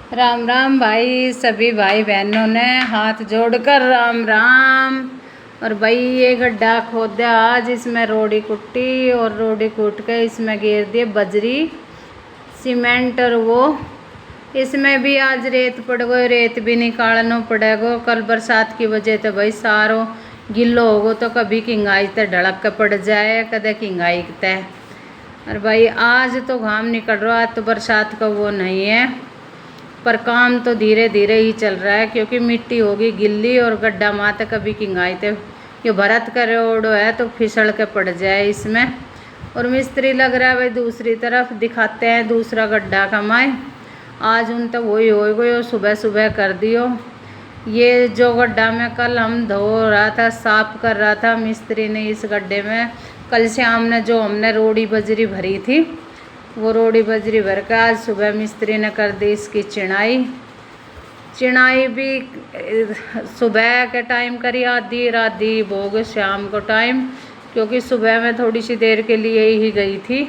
राम राम भाई, सभी भाई बहनों ने हाथ जोड़कर राम राम। और भाई ये गड्ढा खोदा आज, इसमें रोड़ी कुट्टी और रोड़ी कूट के इसमें घेर दिए बजरी सीमेंट। और वो इसमें भी आज रेत पड़ गई, रेत भी निकालना पड़ेगा। कल बरसात की वजह तो भाई सारो गिल्लो होगो, तो कभी किंगाई ते ढड़क के पड़ जाए, कदे किंगाई ते। और भाई आज तो घाम निकल रहा है, तो बरसात का वो नहीं है, पर काम तो धीरे धीरे ही चल रहा है क्योंकि मिट्टी होगी गिल्ली और गड्ढा माते कभी किंगाई थे। ये भरत का रोड है तो फिसल के पड़ जाए इसमें। और मिस्त्री लग रहा है भाई दूसरी तरफ, दिखाते हैं दूसरा गड्ढा कमाए। आज उन तक वही हो गई, सुबह सुबह कर दियो। ये जो गड्ढा में कल हम धो रहा था, साफ कर रहा था मिस्त्री ने, इस गड्ढे में कल शाम ने जो हमने रोड़ी बजरी भरी थी, वो रोड़ी बजरी भर के आज सुबह मिस्त्री ने कर दी इसकी चिनाई। चिनाई भी सुबह के टाइम करी, आधी राधी भोग शाम को टाइम, क्योंकि सुबह में थोड़ी सी देर के लिए ही गई थी,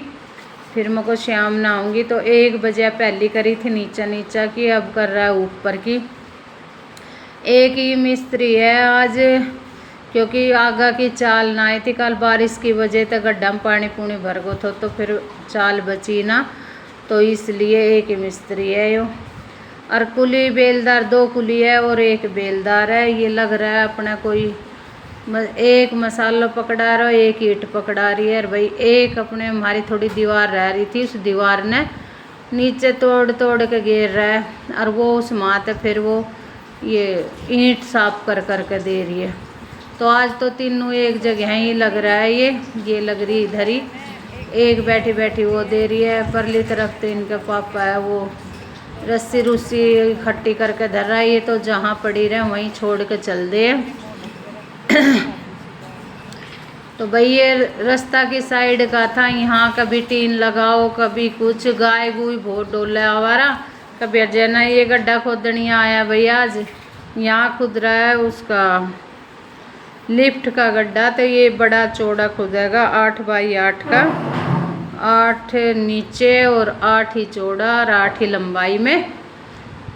फिर मेरे को शाम ना आऊँगी। तो 1 बजे पहली करी थी नीचा नीचा की, अब कर रहा है ऊपर की। एक ही मिस्त्री है आज, क्योंकि आगा की चाल ना आई थी कल बारिश की वजह से, गड्ढा में पानी पूनी भर गो तो फिर चाल बची ना, तो इसलिए एक ही मिस्त्री है यो। और कुली बेलदार 2 कुली है और 1 बेलदार है। ये लग रहा है अपना कोई एक मसाला पकड़ा रहा है, 1 ईंट पकड़ा रही है। और भाई एक अपने हमारी थोड़ी दीवार रह रही थी, उस दीवार ने नीचे तोड़ तोड़ के घेर रहा है, और वो उस माते फिर वो ये ईंट साफ कर कर के दे रही है। तो आज तो तीनों एक जगह ही लग रहा है। ये लग रही इधर ही, एक बैठी बैठी वो दे रही है। परली तरफ तो इनके पापा है, वो रस्सी रुस्सी इकट्ठी करके धर रहा है। ये तो जहाँ पड़ी रहे वहीं छोड़ के चल दे। तो भाई ये रास्ता की साइड का था, यहाँ कभी टीन लगाओ, कभी कुछ, गाय गुई बहुत डोले आवारा। कभी अजय ना ये गड्ढा खोदनिया आया भाई आज, यहाँ खुद रहा है उसका लिफ्ट का गड्ढा। तो ये बड़ा चौड़ा खुदेगा, 8 बाई 8 का, 8 नीचे और 8 ही चौड़ा और 8 ही लंबाई में।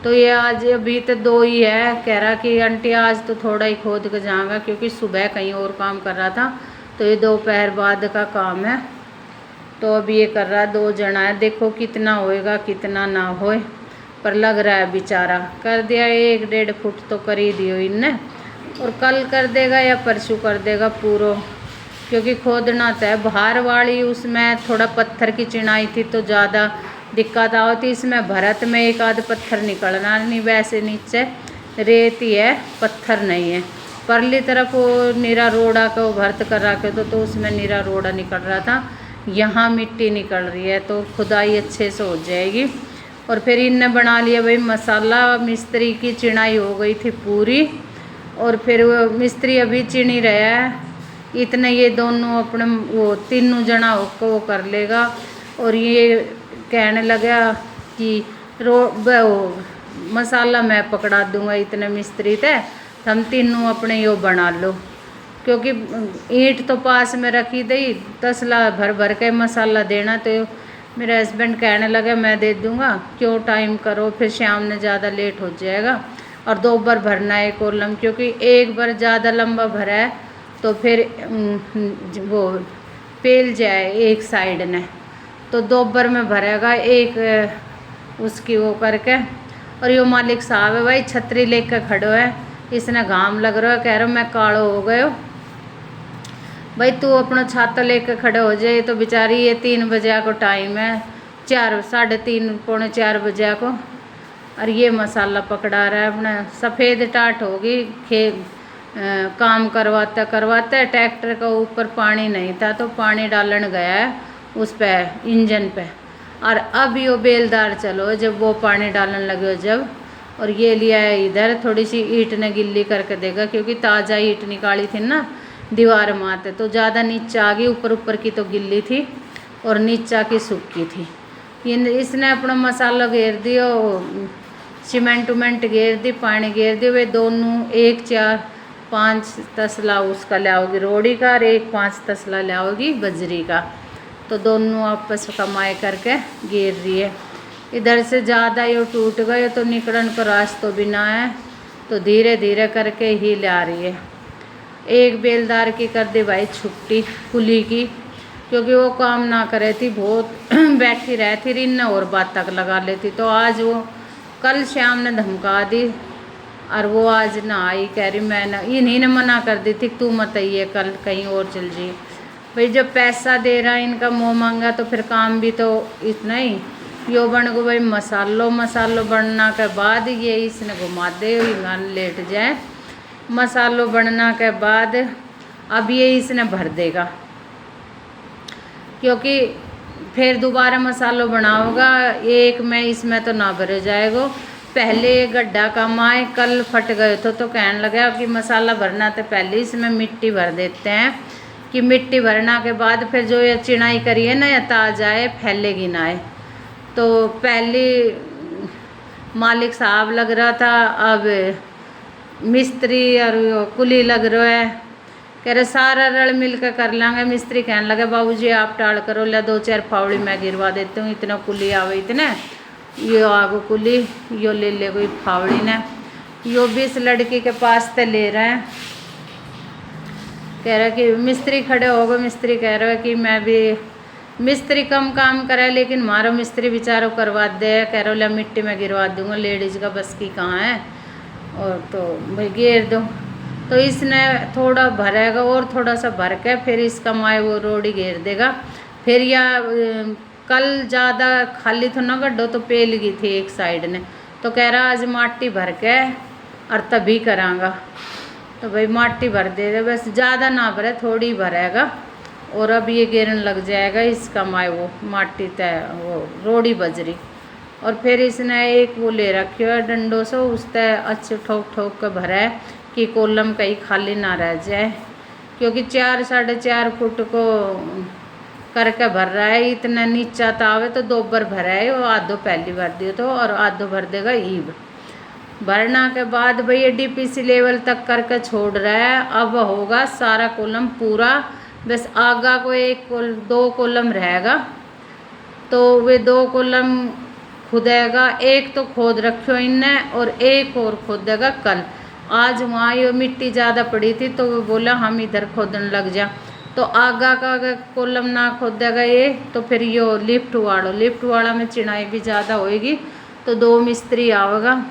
तो ये आज अभी तो 2 ही है। कह रहा कि आंटी आज तो थोड़ा ही खोद के जाऊँगा, क्योंकि सुबह कहीं और काम कर रहा था, तो ये दोपहर बाद का काम है। तो अभी ये कर रहा है, 2 जना है, देखो कितना होएगा कितना ना होए, पर लग रहा है बेचारा कर दिया। 1-1.5 फुट तो कर ही दियो इनने, और कल कर देगा या परसों कर देगा पूरा, क्योंकि खोदना तो है। बाहर वाली उसमें थोड़ा पत्थर की चिनाई थी तो ज़्यादा दिक्कत होती, इसमें भरत में 1 आध पत्थर निकलना नहीं, वैसे नीचे रेत ही है, पत्थर नहीं है। परली तरफ वो नीरा रोड़ा का वो भरत कर रखे तो उसमें नीरा रोड़ा निकल रहा था, यहाँ मिट्टी निकल रही है, तो खुदाई अच्छे से हो जाएगी। और फिर इनने बना लिया भाई मसाला, मिस्त्री की चिनाई हो गई थी पूरी, और फिर वो मिस्त्री अभी चिनी रहा है। इतने ये दोनों अपने वो तीनों जना होकर वो कर लेगा। और ये कहने लगा कि वो मसाला मैं पकड़ा दूंगा इतने मिस्त्री थे, हम तीनों अपने यो बना लो, क्योंकि ईंट तो पास में रखी दी, तसला भर भर के मसाला देना। तो मेरा हस्बैंड कहने लगा मैं दे दूंगा, क्यों टाइम करो, फिर शाम में ज़्यादा लेट हो जाएगा। और 2 बार भरना है कॉलम, क्योंकि एक बार ज़्यादा लंबा भरा है तो फिर वो पेल जाए एक साइड ने, तो 2 बार में भरेगा एक उसकी वो करके। और यो मालिक साहब है भाई, छतरी लेकर खड़ो है, इसने घाम लग रहा है, कह रहा मैं कालो हो गयो भाई, तू अपना छाता लेकर खड़े हो जाए। तो बेचारी ये 3 बजे को टाइम है, 4 साढ़े 3 पौने 4 बजे को, और ये मसाला पकड़ा रहा है अपना। सफ़ेद टाट होगी काम करवाते करवाते, ट्रैक्टर का ऊपर पानी नहीं था तो पानी डालन गया है उस पे इंजन पे, और अब यो बेलदार चलो जब वो पानी डालन लगे जब। और ये लिया है इधर, थोड़ी सी ईंट ने गिल्ली करके देगा, क्योंकि ताज़ा ईंट निकाली थी ना दीवार माते, तो ज़्यादा नीचे आ गई, ऊपर ऊपर की तो गिल्ली थी और नीचा की सूखी थी। इसने अपना मसाला घेर दिया, सीमेंट उमेंट घेर दी, पानी घेर दिए। वे दोनों 1 4 5 तसला उसका लाओगी रोड़ी का, और 1 5 तसला लाओगी बजरी का, तो दोनों आपस कमाए करके घेर रही है। इधर से ज़्यादा ये टूट गए तो निकलने का रास्ता भी ना है, तो धीरे धीरे करके ही ले आ रही है। एक बेलदार की कर दी भाई छुट्टी कुली की, क्योंकि वो काम ना करे थी, बहुत बैठी रहती रिन और बात तक लगा लेती। तो आज वो कल शाम ने धमका दी और वो आज ना आई, कह रही मैं ना, इन्हीं ने मना कर दी थी तू मत आइए, कल कहीं और चल जी। भाई जब पैसा दे रहा है इनका मुँह मांगा तो फिर काम भी तो इतना ही यो बन गो। भाई मसालो बनना के बाद ये इसने घुमा दे लेट जाए। मसालो बनना के बाद अब ये इसने भर देगा, क्योंकि फिर दोबारा मसालो बनाओगा एक में, इसमें तो ना भरे जाएगा। पहले गड्ढा कम आए, कल फट गए तो कहने लगा कि मसाला भरना तो पहले इसमें मिट्टी भर देते हैं, कि मिट्टी भरना के बाद फिर जो ये चिनाई करिए ना, या ताजा है फैलेगी ना है। तो पहले मालिक साहब लग रहा था, अब मिस्त्री और कुली लग रहा है। कह रहे सारा रल मिल कर कर लेंगे। मिस्त्री कहने लगे बाबूजी आप टाल करो, ले 2-4 फावड़ी मैं गिरवा देती हूँ, इतना कुली आवे इतने, यो आगो कुली यो ले ले कोई फावड़ी ने। यो भी इस लड़की के पास से ले रहे हैं। कह रहा कि मिस्त्री खड़े हो गए। मिस्त्री कह रहा है कि मैं भी, मिस्त्री कम काम करे लेकिन मारो मिस्त्री बेचारो करवा दे। कह रहा ले मिट्टी में गिरवा दूंगा, लेडीज का बस की कहाँ है, और तो भाई घेर दो। तो इसने थोड़ा भरेगा और थोड़ा सा भर के फिर इसका माए वो रोड़ी घेर देगा। फिर या कल ज़्यादा खाली तो ना गड्ढो तो पेल गई थी एक साइड ने, तो कह रहा आज माटी भर के और तभी करांगा। तो भाई माटी भर दे दे, बस ज़्यादा ना भरे थोड़ी भरेगा और अब ये घेरन लग जाएगा इसका माए वो माटी तय वो रोड़ी बजरी। और फिर इसने एक वो ले रखी है डंडों से, उस तय अच्छे ठोक ठोक के भरा है कि कॉलम कहीं खाली ना रह जाए, क्योंकि 4-4.5 फुट को करके भर रहा है। इतना नीचा तावे तो 2 बार भरा है, वो आधो पहली भर दियो तो और आधो भर देगा ईब। भरना के बाद भाई ये डीपीसी लेवल तक करके छोड़ रहा है। अब होगा सारा कॉलम पूरा, बस आगा को 2 कॉलम रहेगा, तो वे 2 कॉलम खुदेगा। एक तो खोद रखियो इनने और एक और खोदेगा कल। आज वहाँ ये मिट्टी ज़्यादा पड़ी थी तो वो बोला हम इधर खोदने लग जा। तो आगा का अगर कॉलम ना खोदेगा ये, तो फिर यो लिफ्ट वाला में चिनाई भी ज़्यादा होएगी, तो 2 मिस्त्री आवेगा।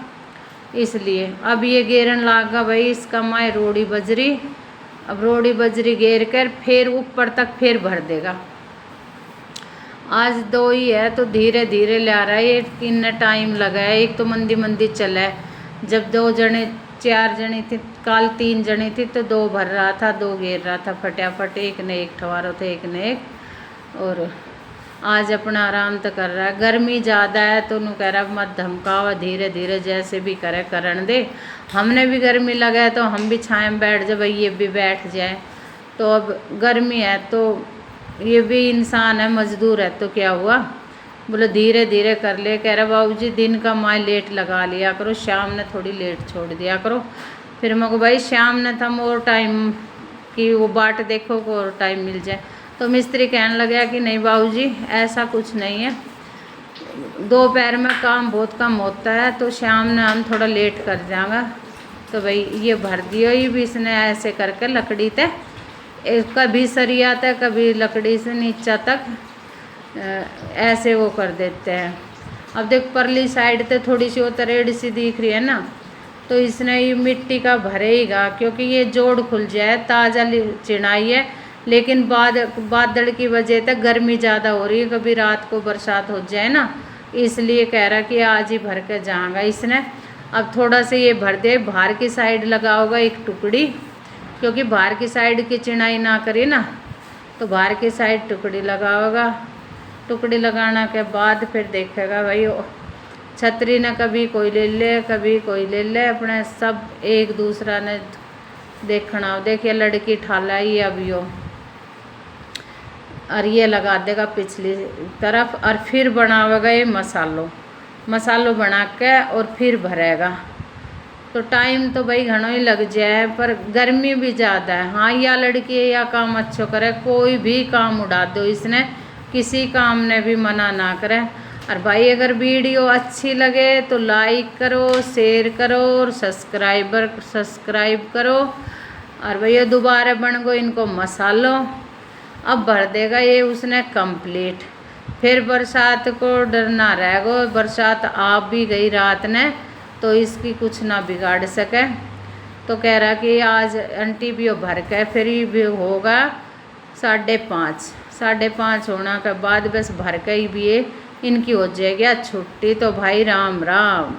इसलिए अब ये घेरन लागा भाई इसका माए रोड़ी बजरी। अब रोड़ी बजरी घेर कर फिर ऊपर तक फिर भर देगा। आज 2 ही है तो धीरे धीरे ला रहा है। ये कितना टाइम लगा है, एक तो मंदी चला है। जब 2 जने 4 जने थी, कल 3 जने थी तो 2 भर रहा था 2 घेर रहा था फटाफट, एक ने एक ठवारो थे एक ने एक। और आज अपना आराम तो कर रहा है। गर्मी ज़्यादा है तो उन्होंने कह रहा मत धमकावा, धीरे धीरे जैसे भी करे करन दे। हमने भी गर्मी लगा है तो हम भी छाए में बैठ जाए, भाई ये भी बैठ जाए। तो अब गर्मी है तो ये भी इंसान है, मजदूर है, तो क्या हुआ, बोले धीरे धीरे कर ले। कह रहा बाबूजी दिन का माए लेट लगा लिया करो, शाम ने थोड़ी लेट छोड़ दिया करो। फिर मैं को भाई शाम ने थम और टाइम की वो बाट देखो को और टाइम मिल जाए। तो मिस्त्री कहने लगा कि नहीं बाबूजी ऐसा कुछ नहीं है, दोपहर में काम बहुत कम होता है तो शाम ने हम थोड़ा लेट कर जाएंगे। तो भाई ये भर दियो, ये भी इसने ऐसे करके लकड़ी तक कभी सरिया तक कभी लकड़ी से नीचा तक ऐसे वो कर देते हैं। अब देख परली साइड पे थोड़ी सी वो तरेड़ सी दिख रही है ना, तो इसने ये मिट्टी का भरेगा, क्योंकि ये जोड़ खुल जाए। ताज़ा चिनाई है लेकिन बादल की वजह से गर्मी ज़्यादा हो रही है, कभी रात को बरसात हो जाए ना, इसलिए कह रहा कि आज ही भर के जाएगा इसने। अब थोड़ा सा ये भर दे, बाहर की साइड लगाओगा एक टुकड़ी, क्योंकि बाहर की साइड की चिनाई ना करी ना तो बाहर की साइड टुकड़ी लगाओगा। टुकड़ी लगाने के बाद फिर देखेगा भाई छतरी ने कभी कोई ले ले कभी कोई ले ले, अपने सब एक दूसरा ने देखना। देखिए लड़की ठाला ही अब यो, और ये लगा देगा पिछली तरफ, और फिर बनावेगा ये मसालो बना के और फिर भरेगा। तो टाइम तो भाई घणो ही लग जाए, पर गर्मी भी ज़्यादा है। हाँ या लड़की या काम अच्छो करे, कोई भी काम उड़ा दो इसने, किसी काम ने भी मना ना करे। और भाई अगर वीडियो अच्छी लगे तो लाइक करो, शेयर करो और सब्सक्राइब करो। और भैया दोबारा बन गो इनको मसालो। अब भर देगा ये उसने कंप्लीट। फिर बरसात को डर ना रह गो, बरसात आ भी गई रात ने तो इसकी कुछ ना बिगाड़ सके। तो कह रहा कि आज आंटी भी भर के फिर भी होगा 5:30। 5:30 होना के बाद बस भर के ही भी इनकी हो जाएगी छुट्टी। तो भाई राम राम।